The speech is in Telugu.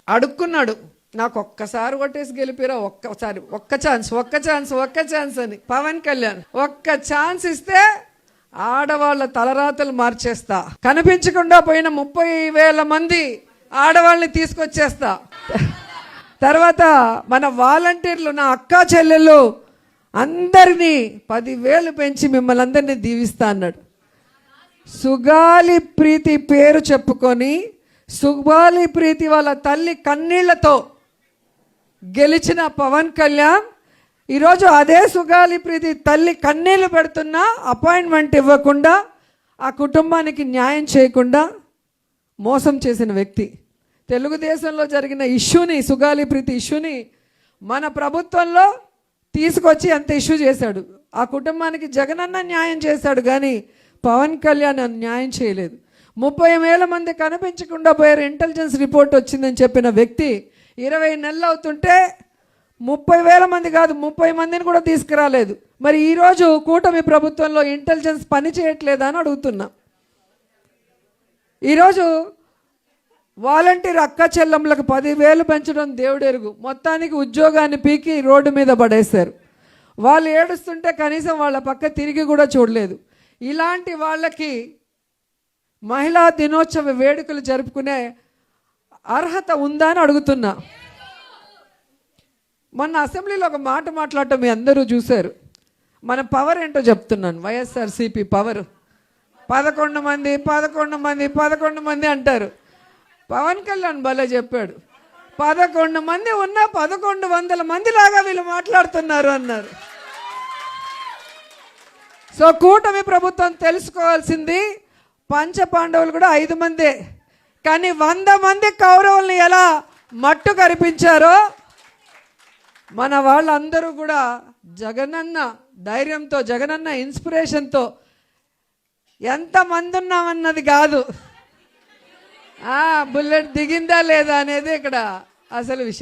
అడుక్కున్నాడు, నాకు ఒక్కసారి కొట్టేసి గెలిపిరా, ఒక్కసారి ఒక్క ఛాన్స్ అని పవన్ కళ్యాణ్. ఒక్క ఛాన్స్ ఇస్తే ఆడవాళ్ళ తలరాతలు మార్చేస్తా, కనిపించకుండా పోయిన 30,000 మంది ఆడవాళ్ళని తీసుకొచ్చేస్తా, తర్వాత మన వాలంటీర్లు నా అక్కా చెల్లెళ్ళు అందరినీ 10,000 పెంచి మిమ్మల్ని అందరినీ దీవిస్తా అన్నాడు. సుగాలి ప్రీతి పేరు చెప్పుకొని సుగాలి ప్రీతి వాళ్ళ తల్లి కన్నీళ్లతో గెలిచిన పవన్ కళ్యాణ్ ఈరోజు అదే సుగాలి ప్రీతి తల్లి కన్నీళ్లు పెడుతున్నా అపాయింట్మెంట్ ఇవ్వకుండా ఆ కుటుంబానికి న్యాయం చేయకుండా మోసం చేసిన వ్యక్తి. తెలుగుదేశంలో జరిగిన ఇష్యూని, సుగాలి ప్రీతి ఇష్యూని మన ప్రభుత్వంలో తీసుకొచ్చి అంత ఇష్యూ చేశాడు. ఆ కుటుంబానికి జగనన్న న్యాయం చేశాడు, కానీ పవన్ కళ్యాణ్ న్యాయం చేయలేదు. 30,000 మంది కనిపించకుండా పోయారు, ఇంటెలిజెన్స్ రిపోర్ట్ వచ్చిందని చెప్పిన వ్యక్తి 20 నెలలు అవుతుంటే 30,000 మంది కాదు 30 మందిని కూడా తీసుకురాలేదు. మరి ఈరోజు కూటమి ప్రభుత్వంలో ఇంటెలిజెన్స్ పని చేయట్లేదా అని అడుగుతున్నా. ఈరోజు వాలంటీర్ అక్క చెల్లెమ్మలకు 10,000 పెంచడం దేవుడెరుగు, మొత్తానికి ఉద్యోగాన్ని పీకి రోడ్డు మీద పడేశారు. వాళ్ళు ఏడుస్తుంటే కనీసం వాళ్ళ పక్క తిరిగి కూడా చూడలేదు. ఇలాంటి వాళ్ళకి మహిళా దినోత్సవ వేడుకలు జరుపుకునే అర్హత ఉందా అని అడుగుతున్నా. మొన్న అసెంబ్లీలో ఒక మాట మాట్లాడటం మీ అందరూ చూశారు. మన పవర్ ఏంటో చెప్తున్నాను. వైఎస్ఆర్సీపీ పవర్ 11 మంది అంటారు. పవన్ కళ్యాణ్ భలే చెప్పాడు, 11 మంది ఉన్నా 1100 మంది లాగా వీళ్ళు మాట్లాడుతున్నారు అన్నారు. సో కూటమి ప్రభుత్వం తెలుసుకోవాల్సింది, పంచ పాండవులు కూడా 5 మందే, కానీ 100 మంది కౌరవుల్ని ఎలా మట్టు కరిపించారో మన వాళ్ళందరూ కూడా జగనన్న ధైర్యంతో, జగనన్న ఇన్స్పిరేషన్తో ఎంతమంది ఉన్నామన్నది కాదు, బుల్లెట్ దిగిందా లేదా అనేది ఇక్కడ అసలు విషయం.